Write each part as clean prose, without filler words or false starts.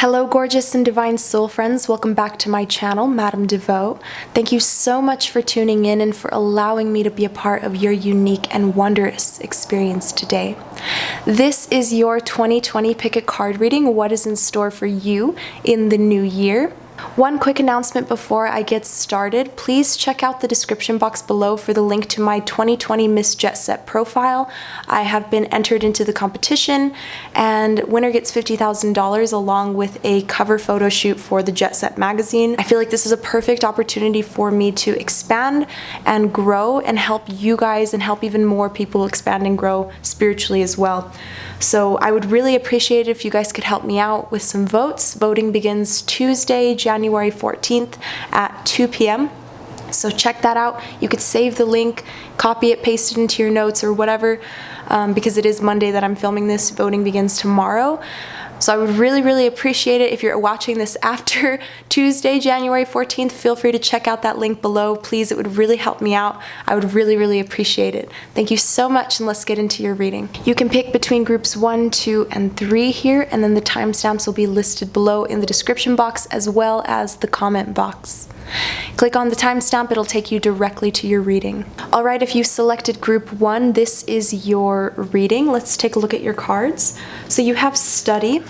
Hello, gorgeous and divine soul friends. Welcome back to my channel, Hannah DeVaux. Thank you so much for tuning in and for allowing me to be a part of your unique and wondrous experience today. This is your 2020 Pick a Card reading. What is in store for you in the new year? One quick announcement before I get started. Please check out the description box below for the link to my 2020 Miss Jet Set profile. I have been entered into the competition, and winner gets $50,000 along with a cover photo shoot for the Jet Set magazine. I feel like this is a perfect opportunity for me to expand and grow and help you guys and help even more people expand and grow spiritually as well. So I would really appreciate it if you guys could help me out with some votes. Voting begins Tuesday, January 14th at 2 p.m. So check that out. You could save the link, copy it, paste it into your notes or whatever, because it is Monday that I'm filming this. Voting begins tomorrow. So I would really appreciate it if you're watching this after Tuesday, January 14th. Feel free to check out that link below. Please, it would really help me out. I would really appreciate it. Thank you so much, and let's get into your reading. You can pick between groups 1, 2, and 3 here, and then the timestamps will be listed below in the description box as well as the comment box. Click on the timestamp, it'll take you directly to your reading. Alright, if you selected group 1, this is your reading. Let's take a look at your cards. So you have Study.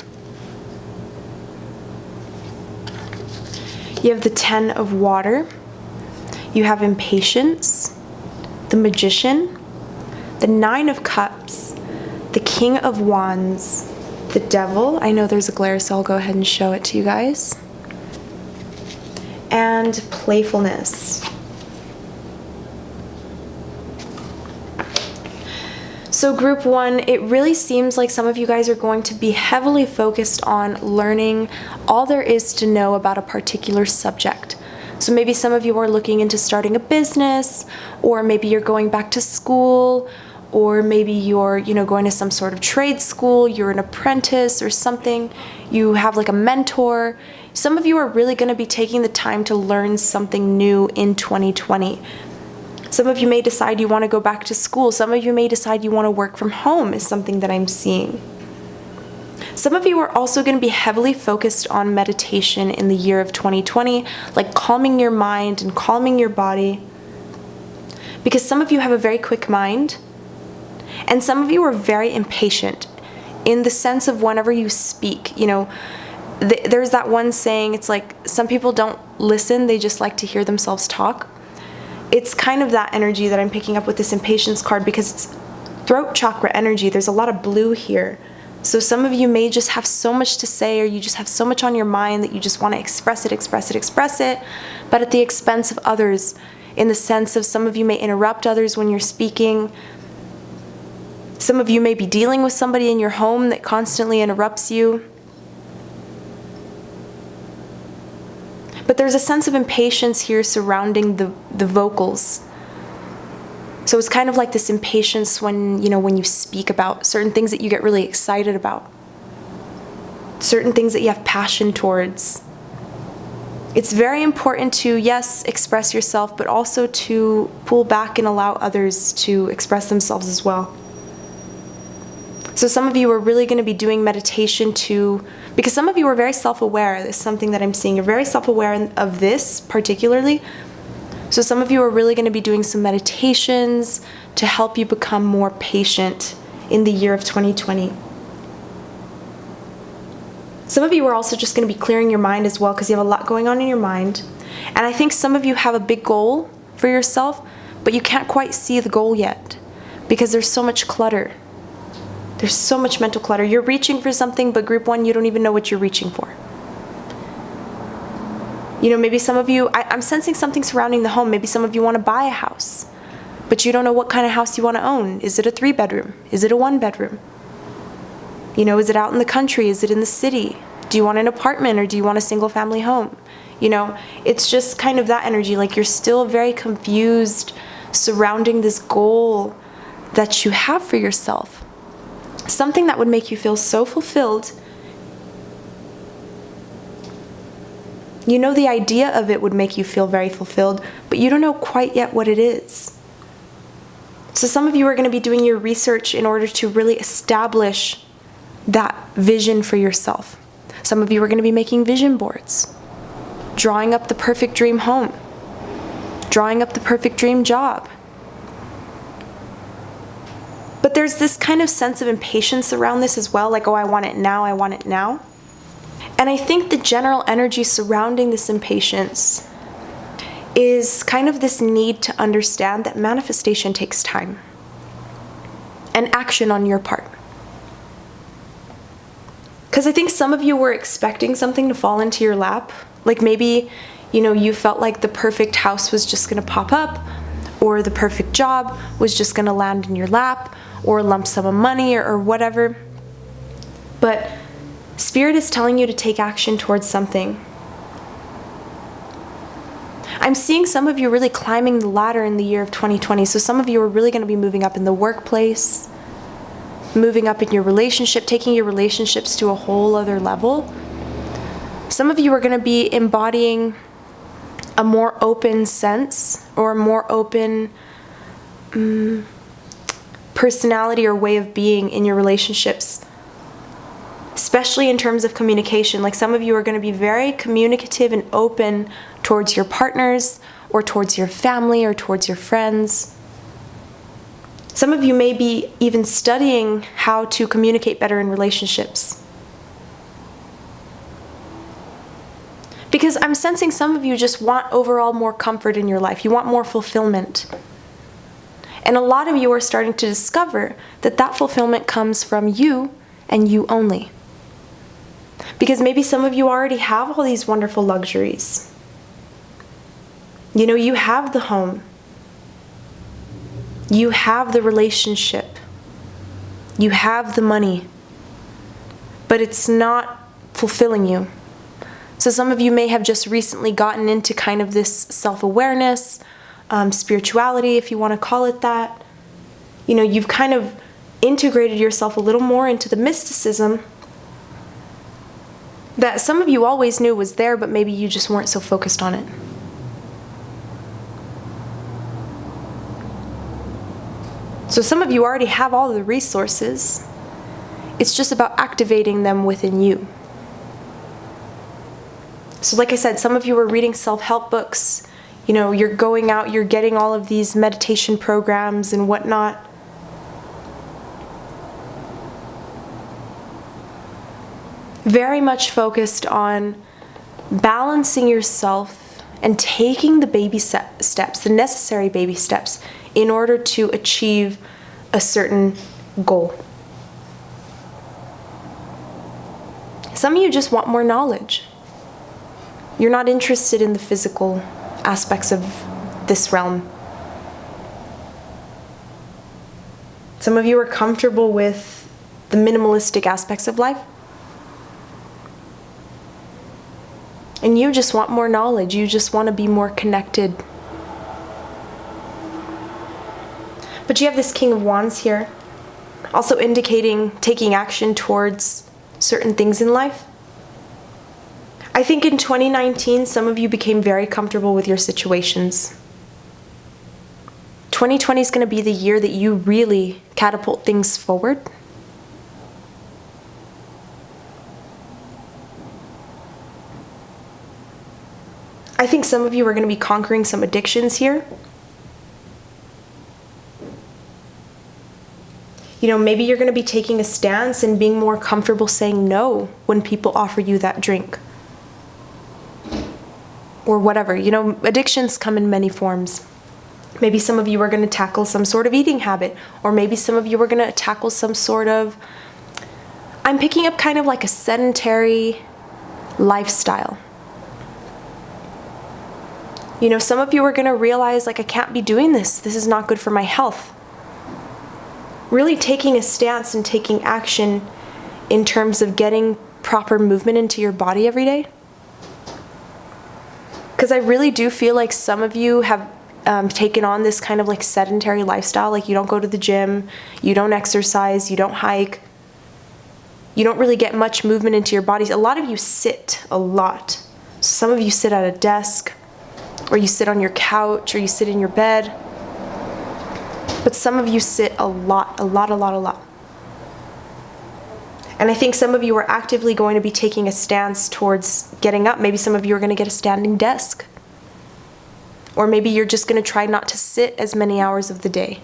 You have the 10 of Water. You have Impatience, the Magician, the 9 of Cups, the King of Wands, the Devil. I know there's a glare, so I'll go ahead and show it to you guys. And Playfulness. So group 1, it really seems like some of you guys are going to be heavily focused on learning all there is to know about a particular subject. So maybe some of you are looking into starting a business, or maybe you're going back to school, or maybe you're, going to some sort of trade school, you're an apprentice or something, you have like a mentor. Some of you are really going to be taking the time to learn something new in 2020. Some of you may decide you want to go back to school. Some of you may decide you want to work from home is something that I'm seeing. Some of you are also going to be heavily focused on meditation in the year of 2020, like calming your mind and calming your body. Because some of you have a very quick mind, and some of you are very impatient in the sense of whenever you speak, there's that one saying, it's like some people don't listen, they just like to hear themselves talk. It's kind of that energy that I'm picking up with this Impatience card, because it's throat chakra energy. There's a lot of blue here. So some of you may just have so much to say, or you just have so much on your mind that you just want to express it, but at the expense of others, in the sense of some of you may interrupt others when you're speaking. Some of you may be dealing with somebody in your home that constantly interrupts you. But there's a sense of impatience here surrounding the vocals. So it's kind of like this impatience when you speak about certain things that you get really excited about. Certain things that you have passion towards. It's very important to, yes, express yourself, but also to pull back and allow others to express themselves as well. So some of you are really going to be doing meditation too, because some of you are very self-aware. This is something that I'm seeing. You're very self-aware of this particularly. So some of you are really going to be doing some meditations to help you become more patient in the year of 2020. Some of you are also just going to be clearing your mind as well, because you have a lot going on in your mind. And I think some of you have a big goal for yourself, but you can't quite see the goal yet because there's so much clutter. There's so much mental clutter. You're reaching for something, but group 1, you don't even know what you're reaching for. Maybe some of you, I'm sensing something surrounding the home. Maybe some of you want to buy a house, but you don't know what kind of house you want to own. Is it a 3-bedroom? Is it a 1-bedroom? Is it out in the country? Is it in the city? Do you want an apartment, or do you want a single-family home? It's just kind of that energy. Like you're still very confused surrounding this goal that you have for yourself. Something that would make you feel so fulfilled. The idea of it would make you feel very fulfilled, but you don't know quite yet what it is. So some of you are going to be doing your research in order to really establish that vision for yourself. Some of you are going to be making vision boards, drawing up the perfect dream home, drawing up the perfect dream job. But there's this kind of sense of impatience around this as well, like, oh, I want it now, I want it now. And I think the general energy surrounding this impatience is kind of this need to understand that manifestation takes time and action on your part. Because I think some of you were expecting something to fall into your lap. Like maybe, you felt like the perfect house was just going to pop up, or the perfect job was just going to land in your lap, or a lump sum of money or whatever. But Spirit is telling you to take action towards something. I'm seeing some of you really climbing the ladder in the year of 2020. So some of you are really going to be moving up in the workplace, moving up in your relationship, taking your relationships to a whole other level. Some of you are going to be embodying a more open sense or a more open personality or way of being in your relationships, especially in terms of communication. Like some of you are going to be very communicative and open towards your partners or towards your family or towards your friends. Some of you may be even studying how to communicate better in relationships. Because I'm sensing some of you just want overall more comfort in your life. You want more fulfillment. And a lot of you are starting to discover that that fulfillment comes from you and you only. Because maybe some of you already have all these wonderful luxuries. You have the home. You have the relationship. You have the money. But it's not fulfilling you. So some of you may have just recently gotten into kind of this self-awareness, spirituality, if you want to call it that. You've kind of integrated yourself a little more into the mysticism that some of you always knew was there, but maybe you just weren't so focused on it. So some of you already have all the resources. It's just about activating them within you. So like I said, some of you are reading self-help books. You're going out, you're getting all of these meditation programs and whatnot. Very much focused on balancing yourself and taking the baby steps, the necessary baby steps, in order to achieve a certain goal. Some of you just want more knowledge. You're not interested in the physical aspects of this realm. Some of you are comfortable with the minimalistic aspects of life. And you just want more knowledge. You just want to be more connected. But you have this King of Wands here, also indicating taking action towards certain things in life. I think in 2019, some of you became very comfortable with your situations. 2020 is going to be the year that you really catapult things forward. I think some of you are going to be conquering some addictions here. Maybe you're going to be taking a stance and being more comfortable saying no when people offer you that drink. Or whatever. Addictions come in many forms. Maybe some of you are going to tackle some sort of eating habit. Or maybe some of you are going to tackle some sort of... I'm picking up kind of like a sedentary lifestyle. Some of you are going to realize, like, I can't be doing this. This is not good for my health. Really taking a stance and taking action in terms of getting proper movement into your body every day. Because I really do feel like some of you have taken on this kind of like sedentary lifestyle. Like you don't go to the gym, you don't exercise, you don't hike. You don't really get much movement into your bodies. A lot of you sit a lot. Some of you sit at a desk, or you sit on your couch, or you sit in your bed. But some of you sit a lot. And I think some of you are actively going to be taking a stance towards getting up. Maybe some of you are going to get a standing desk. Or maybe you're just going to try not to sit as many hours of the day.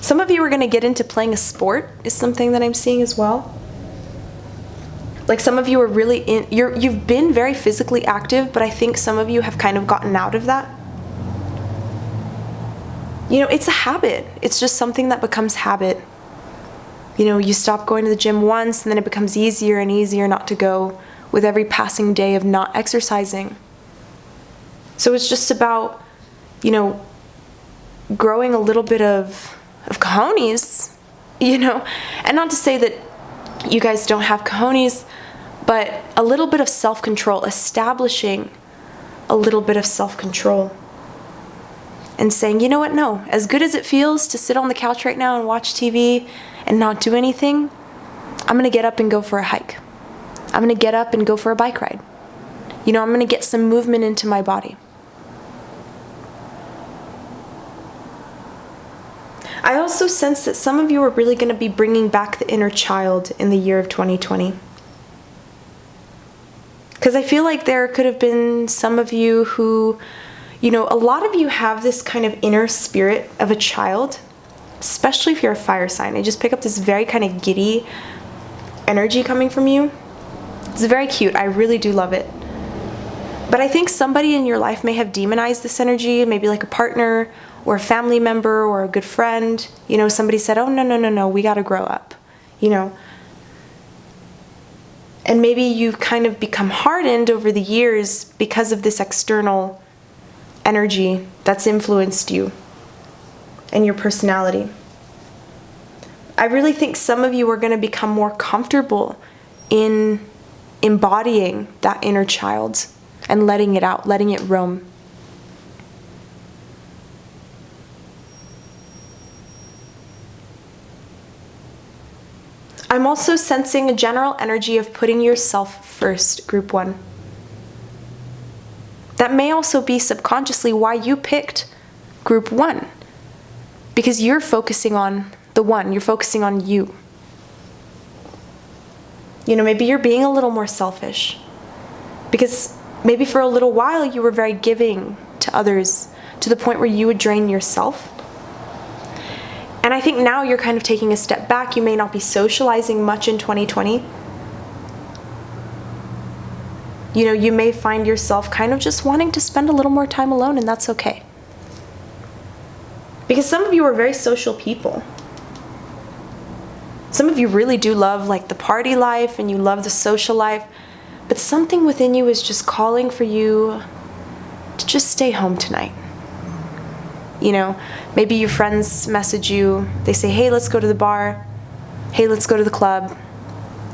Some of you are going to get into playing a sport is something that I'm seeing as well. Like some of you are really you've been very physically active, but I think some of you have kind of gotten out of that. You know, it's a habit. It's just something that becomes habit. You know, you stop going to the gym once and then it becomes easier and easier not to go with every passing day of not exercising. So it's just about, you know, growing a little bit of cojones, you know, and not to say that you guys don't have cojones, but a little bit of self-control, establishing a little bit of self-control and saying, you know what, no, as good as it feels to sit on the couch right now and watch TV and not do anything, I'm going to get up and go for a hike. I'm going to get up and go for a bike ride. You know, I'm going to get some movement into my body. I also sense that some of you are really going to be bringing back the inner child in the year of 2020. Because I feel like there could have been some of you who, you know, a lot of you have this kind of inner spirit of a child, especially if you're a fire sign. I just pick up this very kind of giddy energy coming from you. It's very cute. I really do love it. But I think somebody in your life may have demonized this energy, maybe like a partner or a family member or a good friend. You know, somebody said, oh, no, we got to grow up, you know. And maybe you've kind of become hardened over the years because of this external energy that's influenced you and your personality. I really think some of you are going to become more comfortable in embodying that inner child and letting it out, letting it roam. I'm also sensing a general energy of putting yourself first, group 1. That may also be subconsciously why you picked group 1. Because you're focusing on the one, you're focusing on you. You know, maybe you're being a little more selfish. Because maybe for a little while you were very giving to others to the point where you would drain yourself. And I think now you're kind of taking a step back. You may not be socializing much in 2020. You know, you may find yourself kind of just wanting to spend a little more time alone, and that's okay. Because some of you are very social people. Some of you really do love like the party life and you love the social life, but something within you is just calling for you to just stay home tonight. You know, maybe your friends message you, they say, hey, let's go to the bar. Hey, let's go to the club.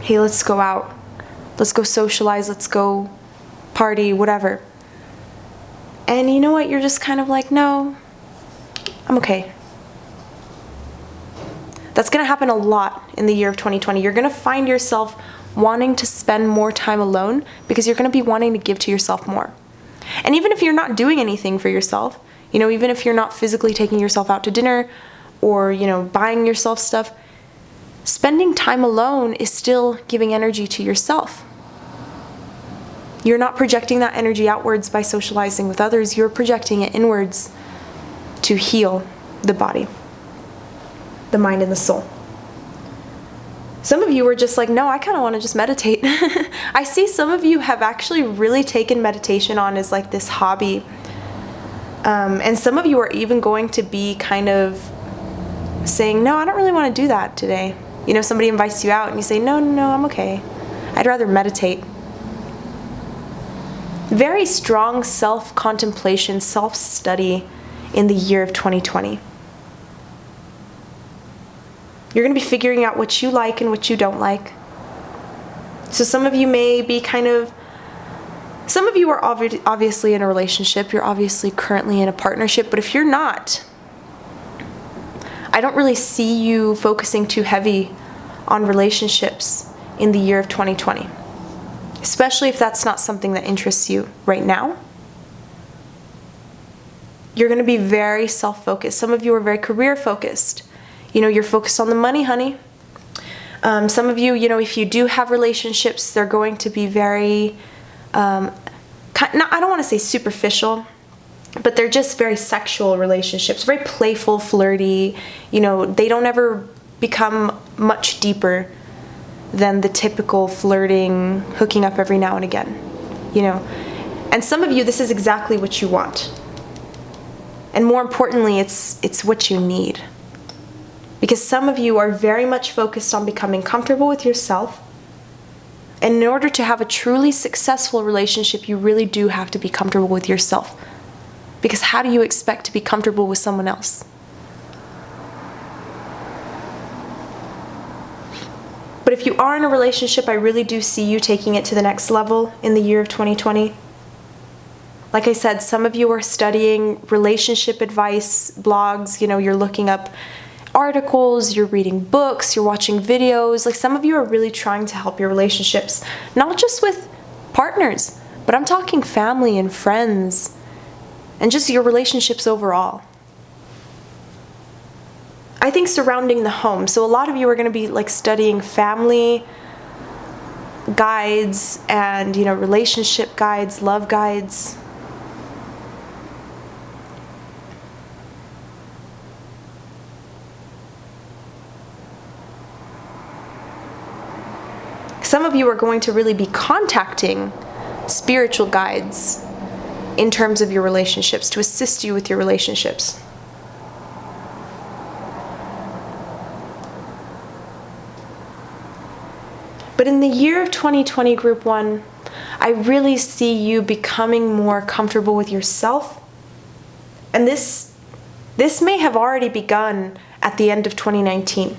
Hey, let's go out. Let's go socialize. Let's go party, whatever. And you know what? You're just kind of like, no, I'm okay. That's going to happen a lot in the year of 2020. You're going to find yourself wanting to spend more time alone because you're going to be wanting to give to yourself more. And even if you're not doing anything for yourself, you know, even if you're not physically taking yourself out to dinner or, you know, buying yourself stuff, spending time alone is still giving energy to yourself. You're not projecting that energy outwards by socializing with others. You're projecting it inwards to heal the body, the mind, and the soul. Some of you are just like, no, I kind of want to just meditate. I see some of you have actually really taken meditation on as like this hobby. And some of you are even going to be kind of saying, no, I don't really want to do that today. You know, somebody invites you out and you say, no, I'm okay. I'd rather meditate. Very strong self-contemplation, self-study in the year of 2020. You're going to be figuring out what you like and what you don't like. So some of you some of you are obviously in a relationship. You're obviously currently in a partnership. But if you're not, I don't really see you focusing too heavy on relationships in the year of 2020. Especially if that's not something that interests you right now. You're going to be very self-focused. Some of you are very career-focused. You know, you're focused on the money, honey. Some of you, you know, if you do have relationships, they're going to be very, I don't want to say superficial, but they're just very sexual relationships, very playful, flirty. You know, they don't ever become much deeper than the typical flirting, hooking up every now and again, you know. And some of you, this is exactly what you want. And more importantly, it's what you need. Because some of you are very much focused on becoming comfortable with yourself. And in order to have a truly successful relationship, you really do have to be comfortable with yourself. Because how do you expect to be comfortable with someone else? But if you are in a relationship, I really do see you taking it to the next level in the year of 2020. Like I said, some of you are studying relationship advice, blogs, you know, you're looking up articles, you're reading books, you're watching videos. Like some of you are really trying to help your relationships, not just with partners, but I'm talking family and friends and just your relationships overall. I think surrounding the home. So a lot of you are going to be like studying family guides and, you know, relationship guides, love guides. Some of you are going to really be contacting spiritual guides in terms of your relationships to assist you with your relationships. But in the year of 2020, Group 1, I really see you becoming more comfortable with yourself. And this may have already begun at the end of 2019.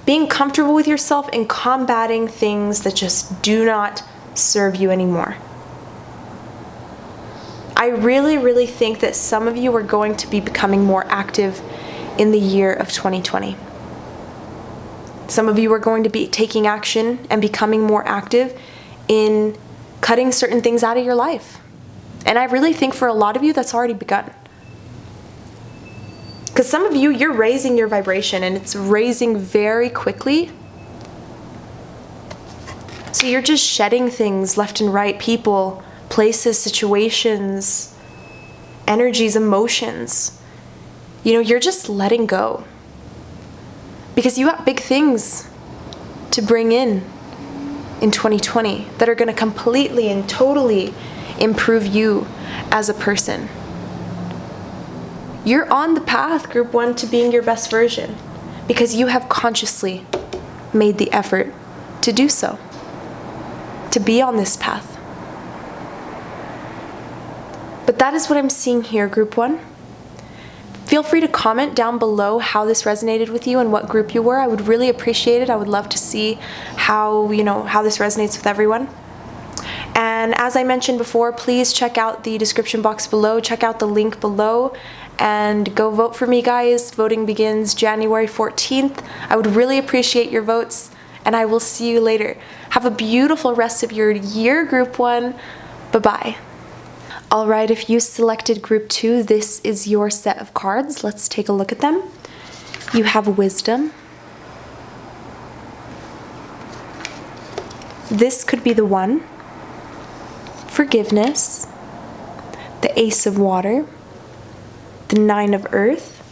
Being comfortable with yourself and combating things that just do not serve you anymore. I really, really think that some of you are going to be becoming more active in the year of 2020. Some of you are going to be taking action and becoming more active in cutting certain things out of your life. And I really think for a lot of you, that's already begun. Because some of you, you're raising your vibration and it's raising very quickly. So you're just shedding things left and right, people, places, situations, energies, emotions. You know, you're just letting go. Because you got big things to bring in 2020 that are going to completely and totally improve you as a person. You're on the path, Group 1, to being your best version because you have consciously made the effort to do so, to be on this path. But that is what I'm seeing here, Group 1. Feel free to comment down below how this resonated with you and what group you were. I would really appreciate it. I would love to see how this resonates with everyone. And as I mentioned before, please check out the description box below. Check out the link below and go vote for me, guys. Voting begins January 14th. I would really appreciate your votes and I will see you later. Have a beautiful rest of your year, Group 1. Bye-bye. All right, if you selected Group 2, this is your set of cards. Let's take a look at them. You have Wisdom. This could be the one. Forgiveness. The Ace of Water. The Nine of Earth.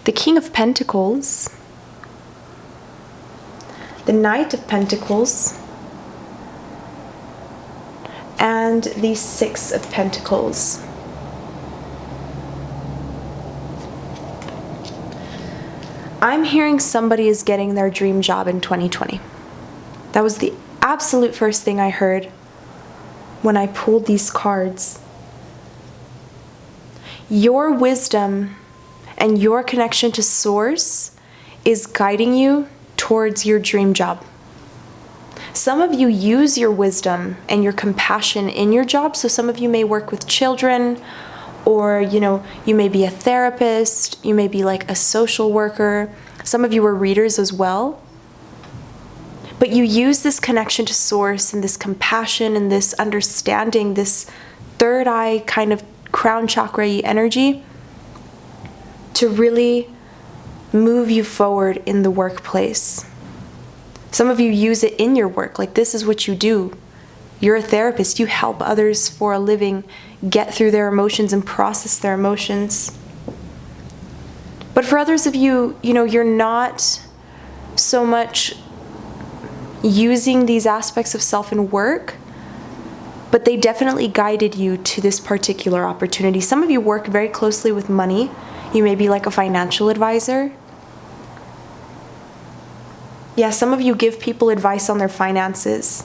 The King of Pentacles. The Knight of Pentacles. And the Six of Pentacles. I'm hearing somebody is getting their dream job in 2020. That was the absolute first thing I heard when I pulled these cards. Your wisdom and your connection to Source is guiding you towards your dream job. Some of you use your wisdom and your compassion in your job. So some of you may work with children, or, you may be a therapist, you may be like a social worker. Some of you are readers as well. But you use this connection to source and this compassion and this understanding, this third eye kind of crown chakra-y energy to really move you forward in the workplace. Some of you use it in your work, like this is what you do. You're a therapist, you help others for a living get through their emotions and process their emotions. But for others of you, you're not so much using these aspects of self in work, but they definitely guided you to this particular opportunity. Some of you work very closely with money. You may be like a financial advisor. Yeah, some of you give people advice on their finances.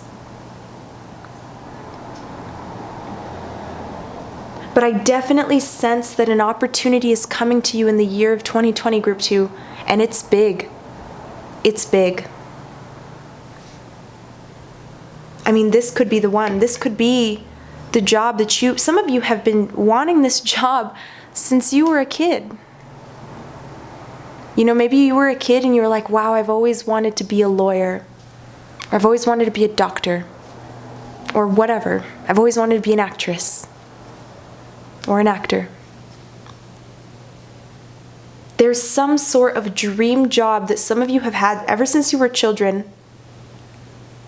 But I definitely sense that an opportunity is coming to you in the year of 2020, Group 2, and it's big. It's big. I mean, this could be the one. This could be the job that some of you have been wanting this job since you were a kid. Maybe you were a kid and you were like, wow, I've always wanted to be a lawyer. Or I've always wanted to be a doctor. Or whatever. I've always wanted to be an actress. Or an actor. There's some sort of dream job that some of you have had ever since you were children,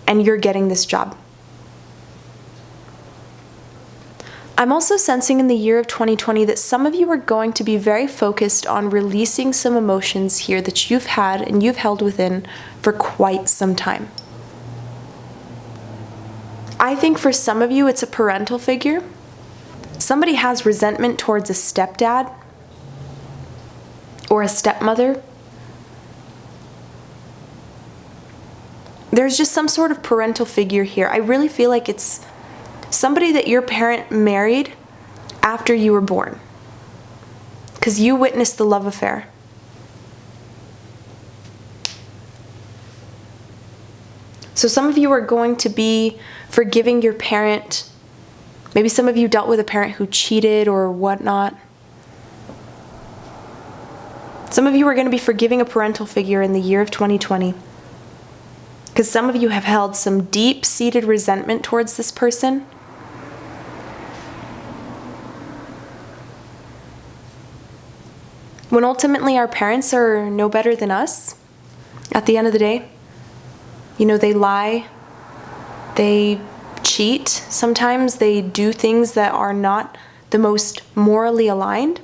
and you're getting this job. I'm also sensing in the year of 2020 that some of you are going to be very focused on releasing some emotions here that you've had and you've held within for quite some time. I think for some of you it's a parental figure. Somebody has resentment towards a stepdad or a stepmother. There's just some sort of parental figure here. I really feel like it's somebody that your parent married after you were born, because you witnessed the love affair. So some of you are going to be forgiving your parent. Maybe some of you dealt with a parent who cheated or whatnot. Some of you are going to be forgiving a parental figure in the year of 2020. Because some of you have held some deep-seated resentment towards this person. When ultimately our parents are no better than us, at the end of the day, they lie, they cheat, sometimes they do things that are not the most morally aligned.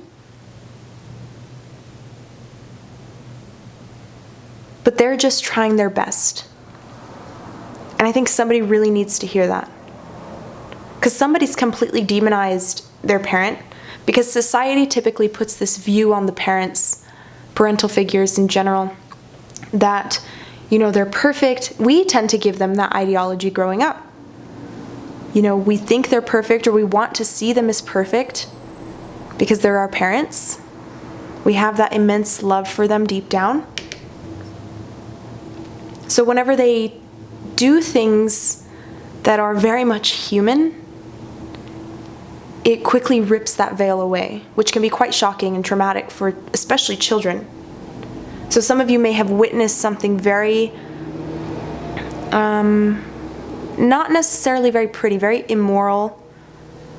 But they're just trying their best. And I think somebody really needs to hear that. Because somebody's completely demonized their parent, because society typically puts this view on the parents, parental figures in general, that, they're perfect. We tend to give them that ideology growing up. We think they're perfect, or we want to see them as perfect because they're our parents. We have that immense love for them deep down. So whenever they do things that are very much human, it quickly rips that veil away, which can be quite shocking and traumatic for especially children. So some of you may have witnessed something very, not necessarily very pretty, very immoral,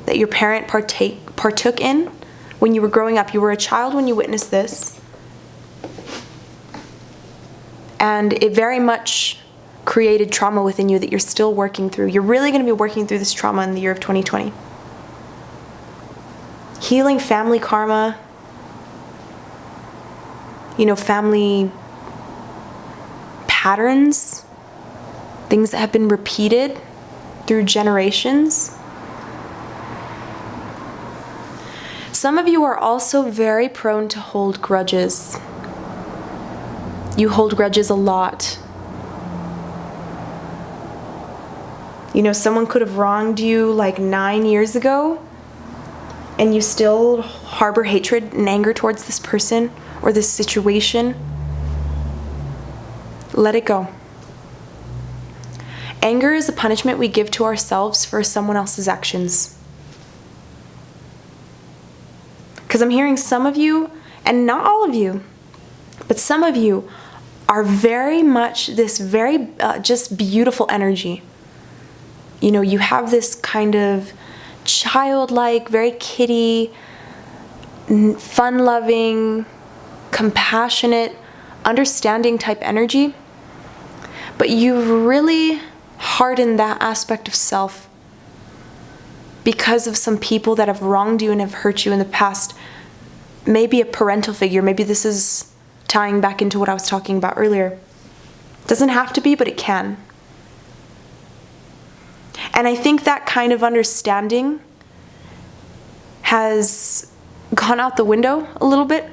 that your parent partook in when you were growing up. You were a child when you witnessed this. And it very much created trauma within you that you're still working through. You're really going to be working through this trauma in the year of 2020. Healing family karma, family patterns, things that have been repeated through generations. Some of you are also very prone to hold grudges. You hold grudges a lot. Someone could have wronged you like 9 years ago, and you still harbor hatred and anger towards this person or this situation. Let it go. Anger is a punishment we give to ourselves for someone else's actions. Because I'm hearing some of you, and not all of you, but some of you are very much this very just beautiful energy. You know, you have this kind of childlike, very kiddie, fun-loving, compassionate, understanding type energy. But you've really hardened that aspect of self because of some people that have wronged you and have hurt you in the past. Maybe a parental figure. Maybe this is tying back into what I was talking about earlier. Doesn't have to be, but it can. And I think that kind of understanding has gone out the window a little bit.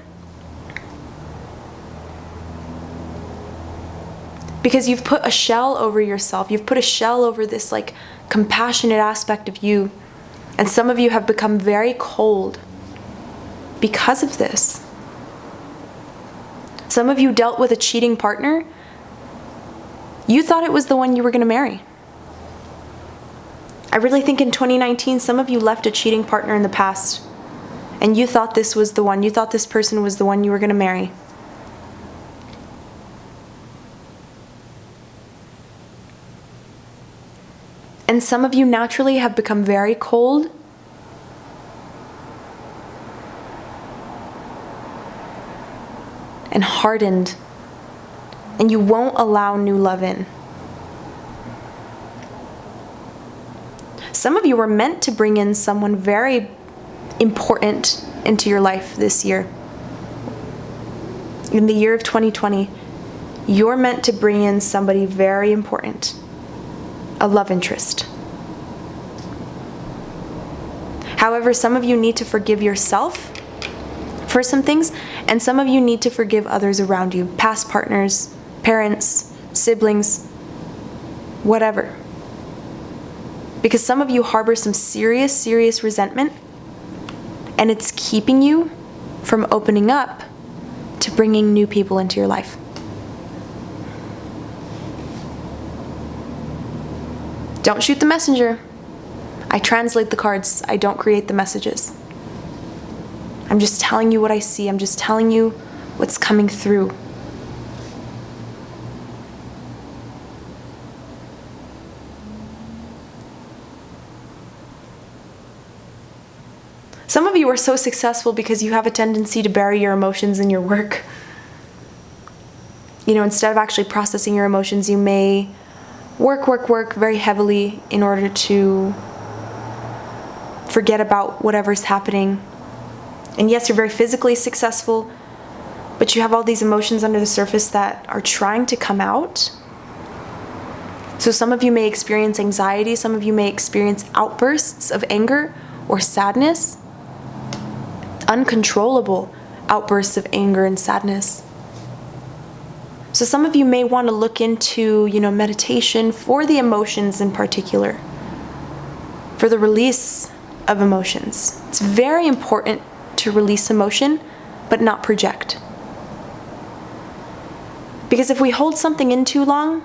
Because you've put a shell over yourself. You've put a shell over this like compassionate aspect of you. And some of you have become very cold because of this. Some of you dealt with a cheating partner. You thought it was the one you were going to marry. I really think in 2019, some of you left a cheating partner in the past, and you thought this was the one. You thought this person was the one you were going to marry. And some of you naturally have become very cold. And hardened. And you won't allow new love in. Some of you were meant to bring in someone very important into your life this year. In the year of 2020, you're meant to bring in somebody very important. A love interest. However, some of you need to forgive yourself for some things, and some of you need to forgive others around you, past partners, parents, siblings, whatever. Because some of you harbor some serious resentment, and it's keeping you from opening up to bringing new people into your life. Don't shoot the messenger. I translate the cards. I don't create the messages. I'm just telling you what I see. I'm just telling you what's coming through. Some of you are so successful because you have a tendency to bury your emotions in your work. You know, instead of actually processing your emotions, you may work very heavily in order to forget about whatever's happening. And yes, you're very physically successful, but you have all these emotions under the surface that are trying to come out. So some of you may experience anxiety, some of you may experience outbursts of anger or sadness, uncontrollable outbursts of anger and sadness. So some of you may want to look into, meditation for the emotions in particular, for the release of emotions. It's very important to release emotion, but not project. Because if we hold something in too long,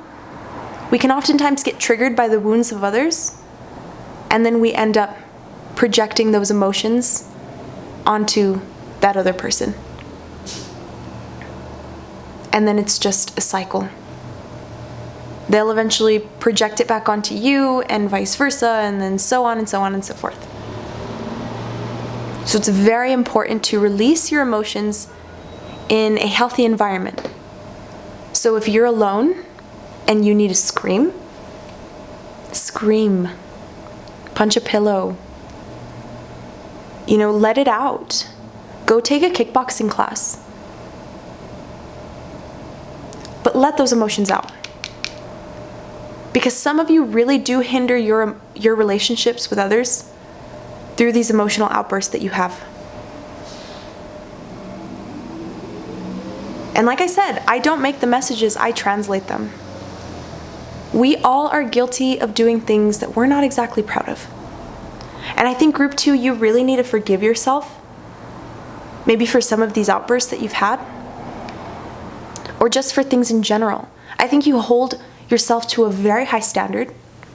we can oftentimes get triggered by the wounds of others, and then we end up projecting those emotions onto that other person. And then it's just a cycle. They'll eventually project it back onto you, and vice versa, and then so on and so on and so forth. So it's very important to release your emotions in a healthy environment. So if you're alone and you need to scream, scream. Punch a pillow. Let it out. Go take a kickboxing class. But let those emotions out. Because some of you really do hinder your relationships with others through these emotional outbursts that you have. And like I said, I don't make the messages, I translate them. We all are guilty of doing things that we're not exactly proud of. And I think group 2, you really need to forgive yourself. Maybe for some of these outbursts that you've had. Or just for things in general. I think you hold yourself to a very high standard,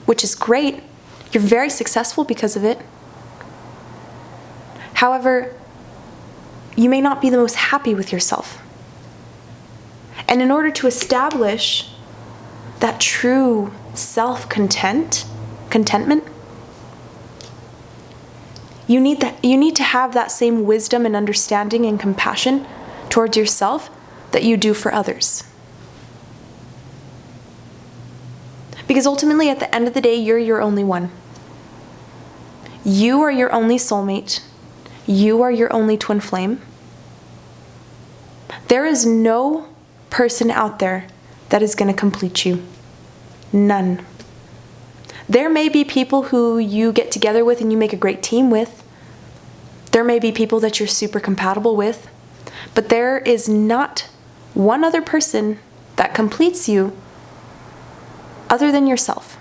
which is great. You're very successful because of it. However, you may not be the most happy with yourself. And in order to establish that true contentment, you need to have that same wisdom and understanding and compassion towards yourself that you do for others. Because ultimately, at the end of the day, you're your only one. You are your only soulmate. You are your only twin flame. There is no person out there that is going to complete you. None. There may be people who you get together with and you make a great team with. There may be people that you're super compatible with. But there is not one other person that completes you other than yourself.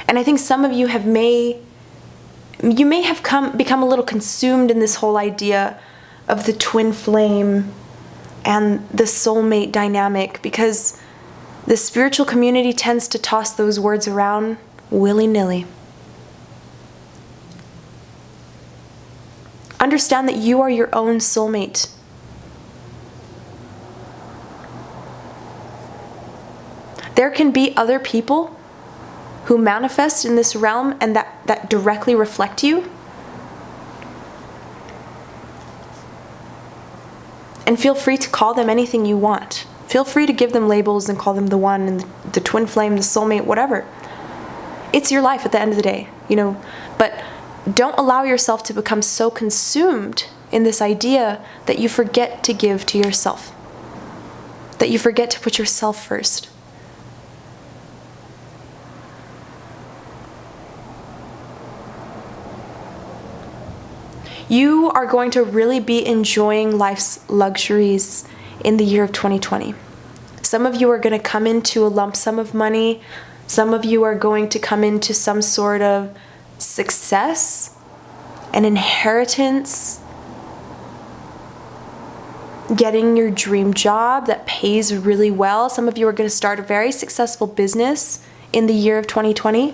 And I think some of you may have become a little consumed in this whole idea of the twin flame and the soulmate dynamic, because the spiritual community tends to toss those words around willy-nilly. Understand that you are your own soulmate. There can be other people who manifest in this realm and that directly reflect you. And feel free to call them anything you want. Feel free to give them labels and call them the one and the twin flame, the soulmate, whatever. It's your life at the end of the day, But don't allow yourself to become so consumed in this idea that you forget to give to yourself. That you forget to put yourself first. You are going to really be enjoying life's luxuries in the year of 2020. Some of you are going to come into a lump sum of money. Some of you are going to come into some sort of success, an inheritance, getting your dream job that pays really well. Some of you are going to start a very successful business in the year of 2020.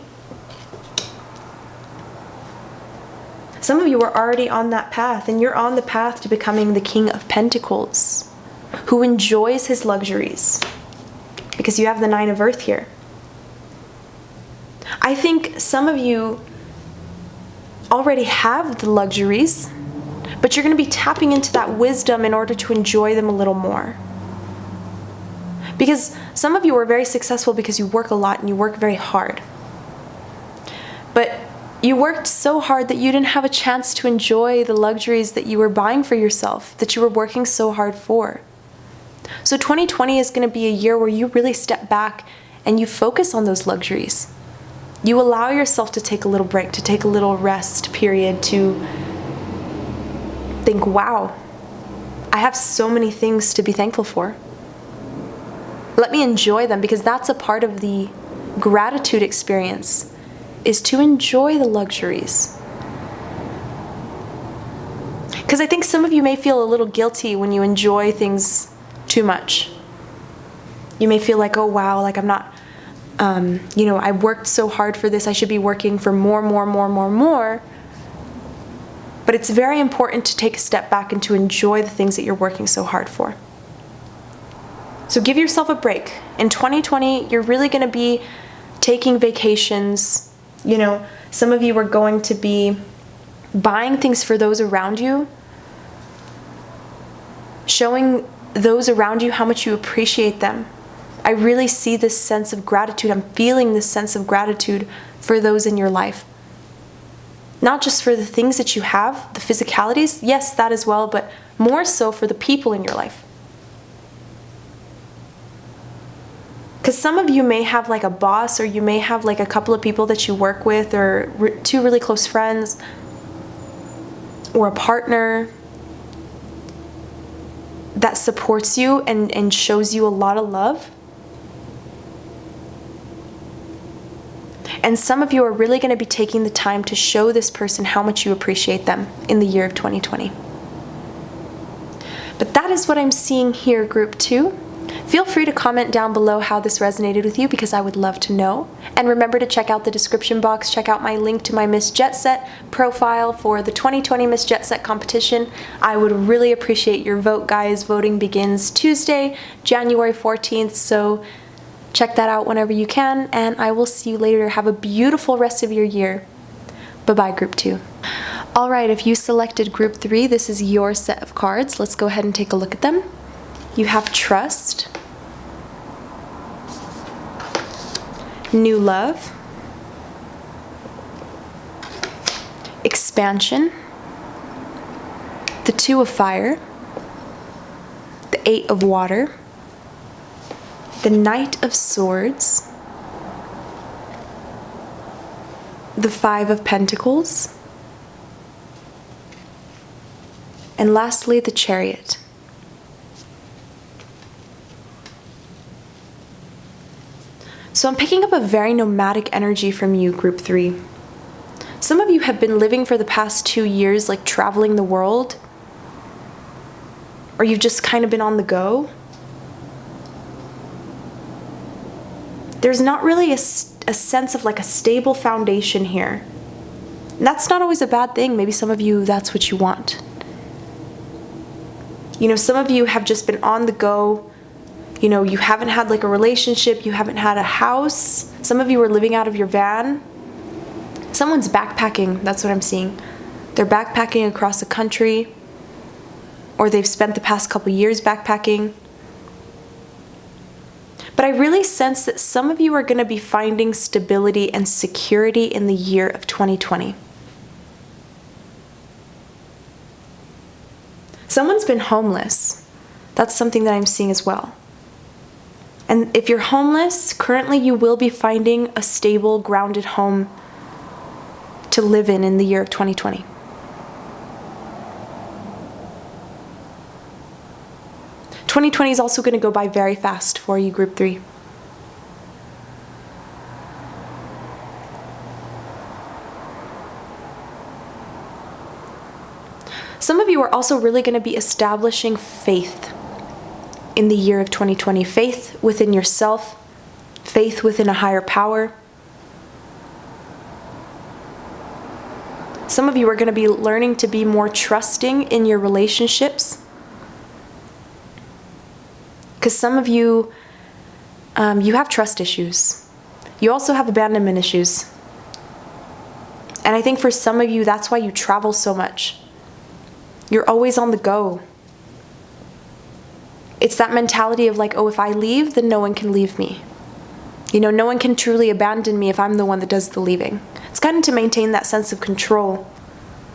Some of you are already on that path, and you're on the path to becoming the King of Pentacles, who enjoys his luxuries, because you have the Nine of Earth here. I think some of you already have the luxuries, but you're going to be tapping into that wisdom in order to enjoy them a little more. Because some of you are very successful because you work a lot and you work very hard. But you worked so hard that you didn't have a chance to enjoy the luxuries that you were buying for yourself, that you were working so hard for. So 2020 is going to be a year where you really step back and you focus on those luxuries. You allow yourself to take a little break, to take a little rest period, to think, wow, I have so many things to be thankful for. Let me enjoy them, because that's a part of the gratitude experience, is to enjoy the luxuries. Because I think some of you may feel a little guilty when you enjoy things too much. You may feel like, oh wow, like I'm not, I worked so hard for this, I should be working for more. But it's very important to take a step back and to enjoy the things that you're working so hard for. So give yourself a break. In 2020, you're really going to be taking vacations. Some of you are going to be buying things for those around you, showing those around you how much you appreciate them. I really see this sense of gratitude. I'm feeling this sense of gratitude for those in your life. Not just for the things that you have, the physicalities, yes, that as well, but more so for the people in your life. Because some of you may have like a boss, or you may have like a couple of people that you work with, or two really close friends, or a partner that supports you and shows you a lot of love. And some of you are really going to be taking the time to show this person how much you appreciate them in the year of 2020. But that is what I'm seeing here, group 2. Feel free to comment down below how this resonated with you because I would love to know. And remember to check out the description box, check out my link to my Miss Jet Set profile for the 2020 Miss Jet Set competition. I would really appreciate your vote, guys. Voting begins Tuesday, January 14th, so check that out whenever you can, and I will see you later. Have a beautiful rest of your year. Bye-bye, Group 2. Alright, if you selected Group 3, this is your set of cards. Let's go ahead and take a look at them. You have Trust, New Love, Expansion, the Two of Fire, the Eight of Water, the Knight of Swords, the Five of Pentacles, and lastly, the Chariot. So I'm picking up a very nomadic energy from you, Group 3. Some of you have been living for the past 2 years, like traveling the world, or you've just kind of been on the go. There's not really a sense of like a stable foundation here. And that's not always a bad thing. Maybe some of you, that's what you want. You know, some of you have just been on the go. You know, you haven't had like a relationship, you haven't had a house. Some of you are living out of your van. Someone's backpacking, that's what I'm seeing. They're backpacking across the country, or they've spent the past couple years backpacking. But I really sense that some of you are going to be finding stability and security in the year of 2020. Someone's been homeless. That's something that I'm seeing as well. And if you're homeless, currently you will be finding a stable, grounded home to live in the year of 2020. '2020 is also going to go by very fast for you, Group 3. Some of you are also really going to be establishing faith in the year of 2020. Faith within yourself, faith within a higher power. Some of you are going to be learning to be more trusting in your relationships. Because some of you, you have trust issues. You also have abandonment issues. And I think for some of you, that's why you travel so much. You're always on the go. It's that mentality of like, oh, if I leave, then no one can leave me. You know, no one can truly abandon me if I'm the one that does the leaving. It's kind of to maintain that sense of control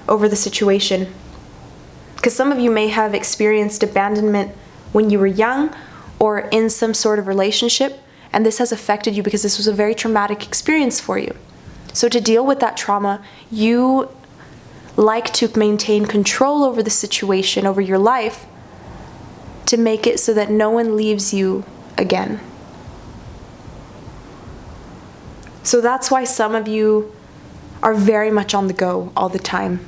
over the situation. Because some of you may have experienced abandonment when you were young or in some sort of relationship, and this has affected you because this was a very traumatic experience for you. So to deal with that trauma, you like to maintain control over the situation, over your life, to make it so that no one leaves you again. So that's why some of you are very much on the go all the time.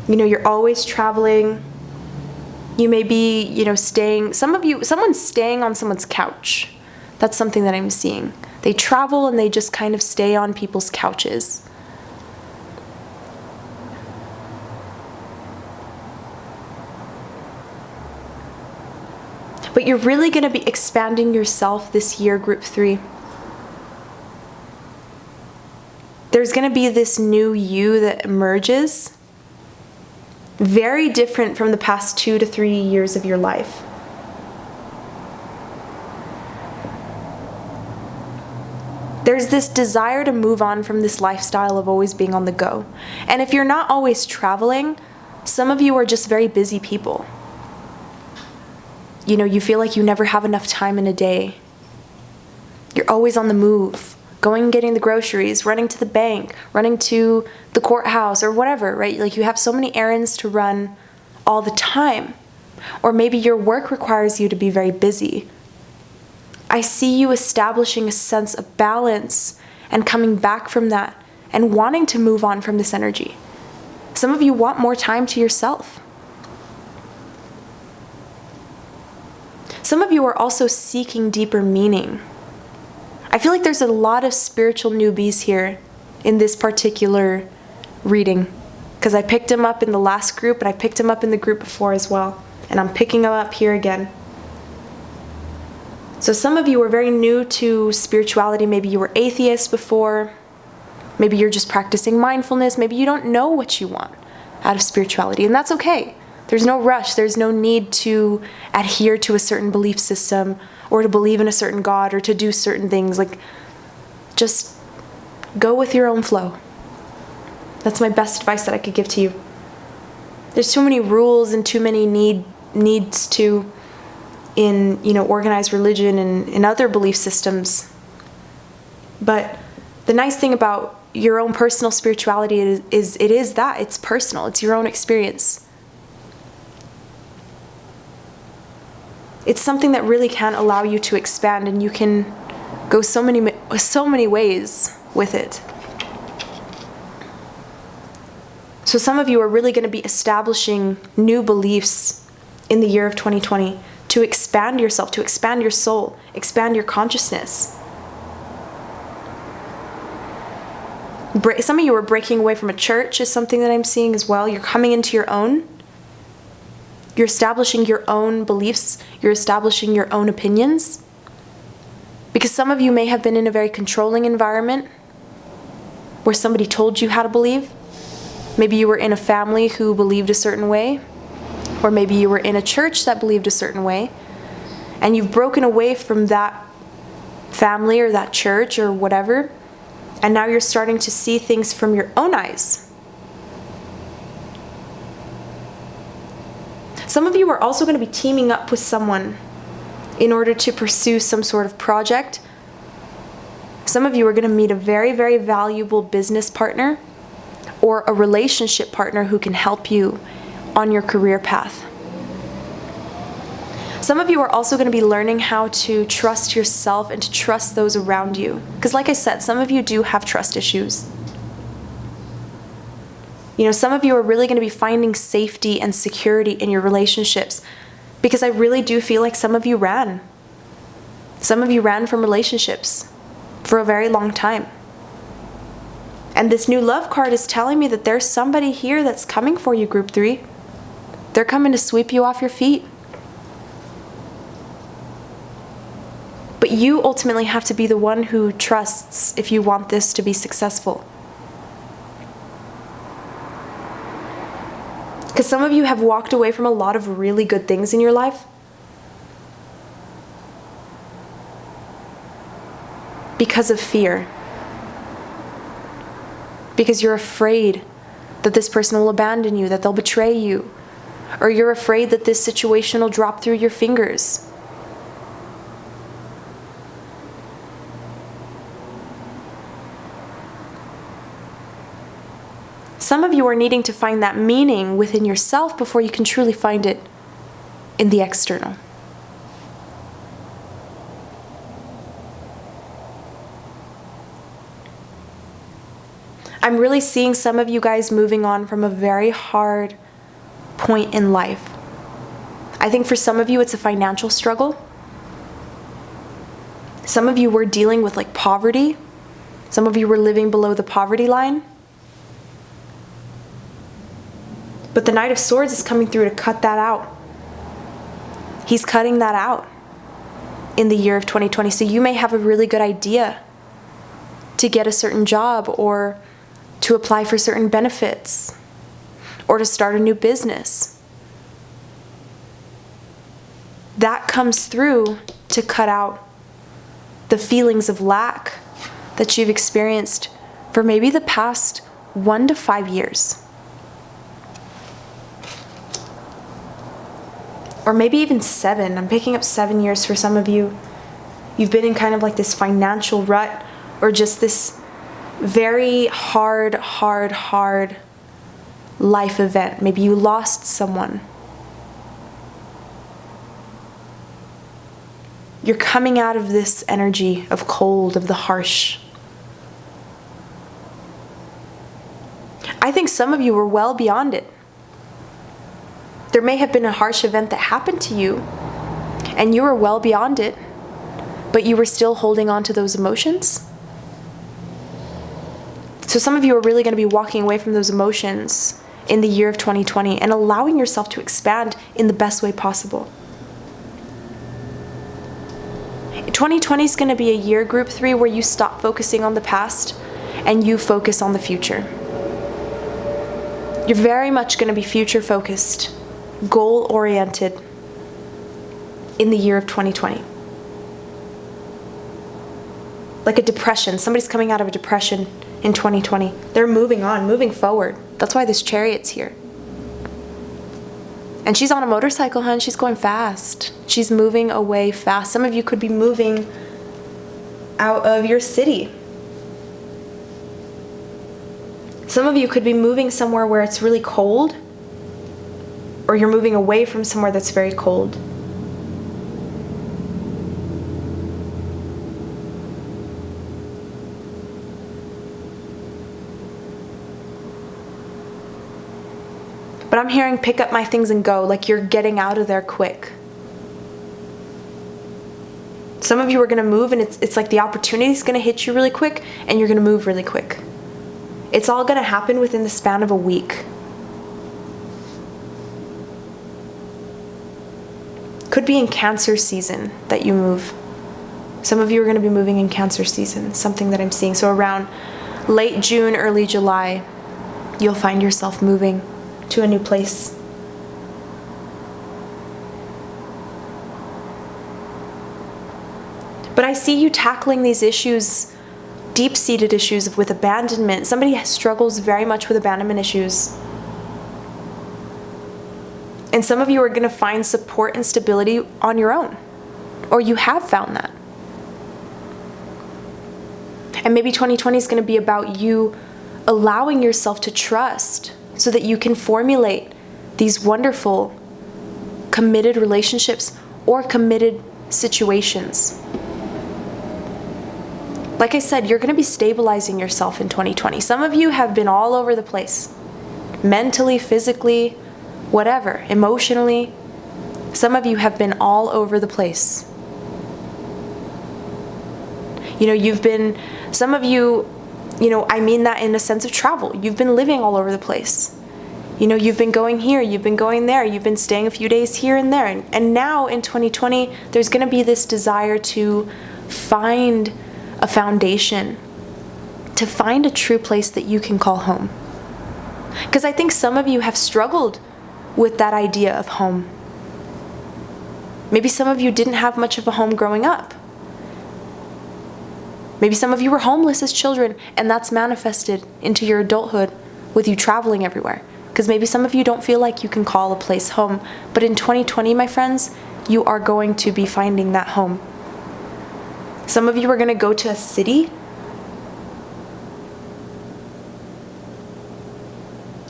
You know, you're always traveling. You may be, you know, staying, someone's staying on someone's couch. That's something that I'm seeing. They travel and they just kind of stay on people's couches. But you're really going to be expanding yourself this year, Group 3. There's going to be this new you that emerges, very different from the past 2 to 3 years of your life. There's this desire to move on from this lifestyle of always being on the go. And if you're not always traveling, some of you are just very busy people. You know, you feel like you never have enough time in a day. You're always on the move, going and getting the groceries, running to the bank, running to the courthouse or whatever, right? Like you have so many errands to run all the time. Or maybe your work requires you to be very busy. I see you establishing a sense of balance and coming back from that and wanting to move on from this energy. Some of you want more time to yourself. Some of you are also seeking deeper meaning. I feel like there's a lot of spiritual newbies here in this particular reading, because I picked them up in the last group and I picked them up in the group before as well, and I'm picking them up here again. So some of you are very new to spirituality. Maybe you were atheist before. Maybe you're just practicing mindfulness. Maybe you don't know what you want out of spirituality, and that's okay. There's no rush. There's no need to adhere to a certain belief system or to believe in a certain God or to do certain things. Like, just go with your own flow. That's my best advice that I could give to you. There's too many rules and too many needs to in, organized religion and in other belief systems. But the nice thing about your own personal spirituality is that it's personal. It's your own experience. It's something that really can allow you to expand, and you can go so many ways with it. So some of you are really going to be establishing new beliefs in the year of 2020 to expand yourself, to expand your soul, expand your consciousness. Some of you are breaking away from a church is something that I'm seeing as well. You're coming into your own. You're establishing your own beliefs. You're establishing your own opinions. Because some of you may have been in a very controlling environment where somebody told you how to believe. Maybe you were in a family who believed a certain way. Or maybe you were in a church that believed a certain way. And you've broken away from that family or that church or whatever. And now you're starting to see things from your own eyes. Some of you are also going to be teaming up with someone in order to pursue some sort of project. Some of you are going to meet a very, very valuable business partner or a relationship partner who can help you on your career path. Some of you are also going to be learning how to trust yourself and to trust those around you. Because like I said, some of you do have trust issues. Some of you are really going to be finding safety and security in your relationships, because I really do feel like some of you ran. Some of you ran from relationships for a very long time. And this new love card is telling me that there's somebody here that's coming for you, group 3. They're coming to sweep you off your feet. But you ultimately have to be the one who trusts if you want this to be successful. Because some of you have walked away from a lot of really good things in your life because of fear. Because you're afraid that this person will abandon you, that they'll betray you, or you're afraid that this situation will drop through your fingers. Some of you are needing to find that meaning within yourself before you can truly find it in the external. I'm really seeing some of you guys moving on from a very hard point in life. I think for some of you it's a financial struggle. Some of you were dealing with poverty. Some of you were living below the poverty line. But the Knight of Swords is coming through to cut that out. He's cutting that out in the year of 2020. So you may have a really good idea to get a certain job, or to apply for certain benefits, or to start a new business. That comes through to cut out the feelings of lack that you've experienced for maybe the past 1 to 5 years. Or maybe even 7. I'm picking up 7 years for some of you. You've been in kind of this financial rut, or just this very hard life event. Maybe you lost someone. You're coming out of this energy of cold, of the harsh. I think some of you were well beyond it. There may have been a harsh event that happened to you, And you were well beyond it, but you were still holding on to those emotions. So some of you are really going to be walking away from those emotions in the year of 2020 and allowing yourself to expand in the best way possible. 2020 is going to be a year, group 3, where you stop focusing on the past and you focus on the future. You're very much going to be future focused, goal oriented in the year of 2020. Like a depression. Somebody's coming out of a depression in 2020. They're moving on, moving forward. That's why this Chariot's here. And she's on a motorcycle, hun. She's going fast. She's moving away fast. Some of you could be moving out of your city. Some of you could be moving somewhere where it's really cold, or you're moving away from somewhere that's very cold. But I'm hearing pick up my things and go, like you're getting out of there quick. Some of you are going to move and it's like the opportunity is going to hit you really quick and you're going to move really quick. It's all going to happen within the span of a week. Could be in Cancer season that you move. Some of you are going to be moving in Cancer season, something that I'm seeing. So around late June, early July, you'll find yourself moving to a new place. But I see you tackling these issues, deep-seated issues with abandonment. Somebody struggles very much with abandonment issues. And some of you are going to find support and stability on your own. Or you have found that. And maybe 2020 is going to be about you allowing yourself to trust so that you can formulate these wonderful, committed relationships or committed situations. Like I said, you're going to be stabilizing yourself in 2020. Some of you have been all over the place. Mentally, physically, whatever, emotionally. Some of you have been all over the place. Some of you, I mean that in a sense of travel. You've been living all over the place. You've been going here, you've been going there, you've been staying a few days here and there. And now in 2020, there's going to be this desire to find a foundation, to find a true place that you can call home. Because I think some of you have struggled with that idea of home. Maybe some of you didn't have much of a home growing up. Maybe some of you were homeless as children, and that's manifested into your adulthood with you traveling everywhere. Because maybe some of you don't feel like you can call a place home. But in 2020, my friends, you are going to be finding that home. Some of you are going to go to a city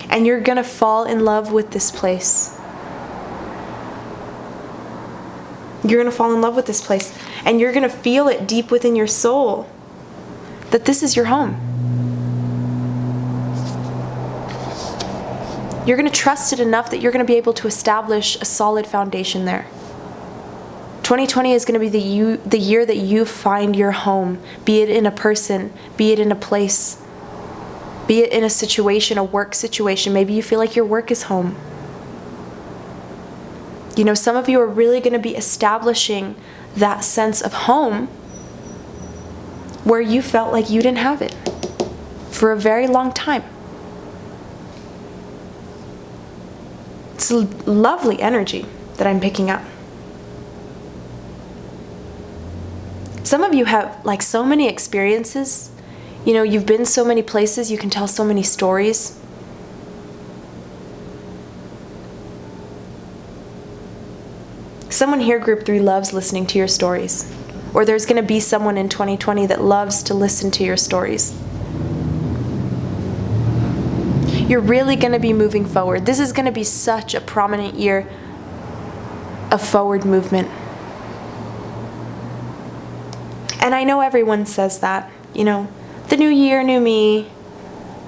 and you're going to fall in love with this place. You're going to fall in love with this place and you're going to feel it deep within your soul that this is your home. You're going to trust it enough that you're going to be able to establish a solid foundation there. 2020 is going to be the year that you find your home, be it in a person, be it in a place, be it in a situation, a work situation. Maybe you feel like your work is home. Some of you are really going to be establishing that sense of home where you felt like you didn't have it for a very long time. It's a lovely energy that I'm picking up. Some of you have so many experiences. You've been so many places, you can tell so many stories. Someone here, group 3, loves listening to your stories. Or there's going to be someone in 2020 that loves to listen to your stories. You're really going to be moving forward. This is going to be such a prominent year of forward movement. And I know everyone says that, the new year, new me.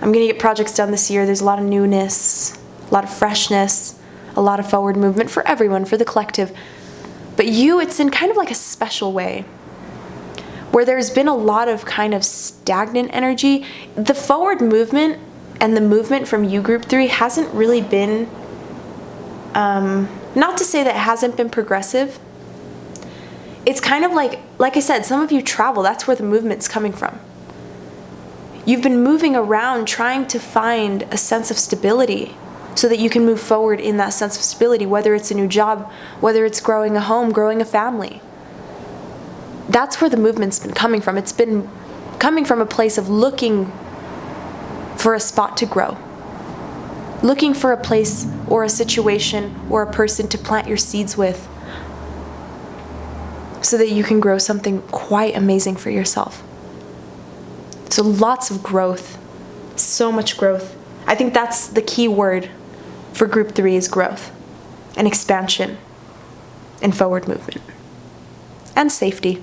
I'm going to get projects done this year. There's a lot of newness, a lot of freshness, a lot of forward movement for everyone, for the collective. But you, it's in kind of like a special way, where there's been a lot of kind of stagnant energy. The forward movement and the movement from you, group 3, hasn't really been, not to say that it hasn't been progressive. It's kind of like I said, some of you travel. That's where the movement's coming from. You've been moving around trying to find a sense of stability so that you can move forward in that sense of stability, whether it's a new job, whether it's growing a home, growing a family. That's where the movement's been coming from. It's been coming from a place of looking for a spot to grow, looking for a place or a situation or a person to plant your seeds with so that you can grow something quite amazing for yourself. So lots of growth, so much growth. I think that's the key word for group 3 is growth and expansion and forward movement and safety.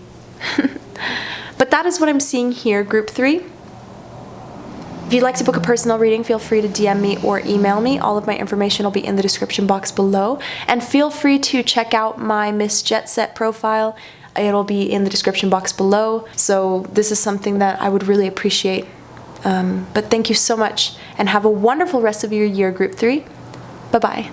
But that is what I'm seeing here, group 3. If you'd like to book a personal reading, feel free to DM me or email me. All of my information will be in the description box below. And feel free to check out my Miss Jet Set profile. It'll be in the description box below. So this is something that I would really appreciate. But thank you so much and have a wonderful rest of your year, group 3. Bye-bye.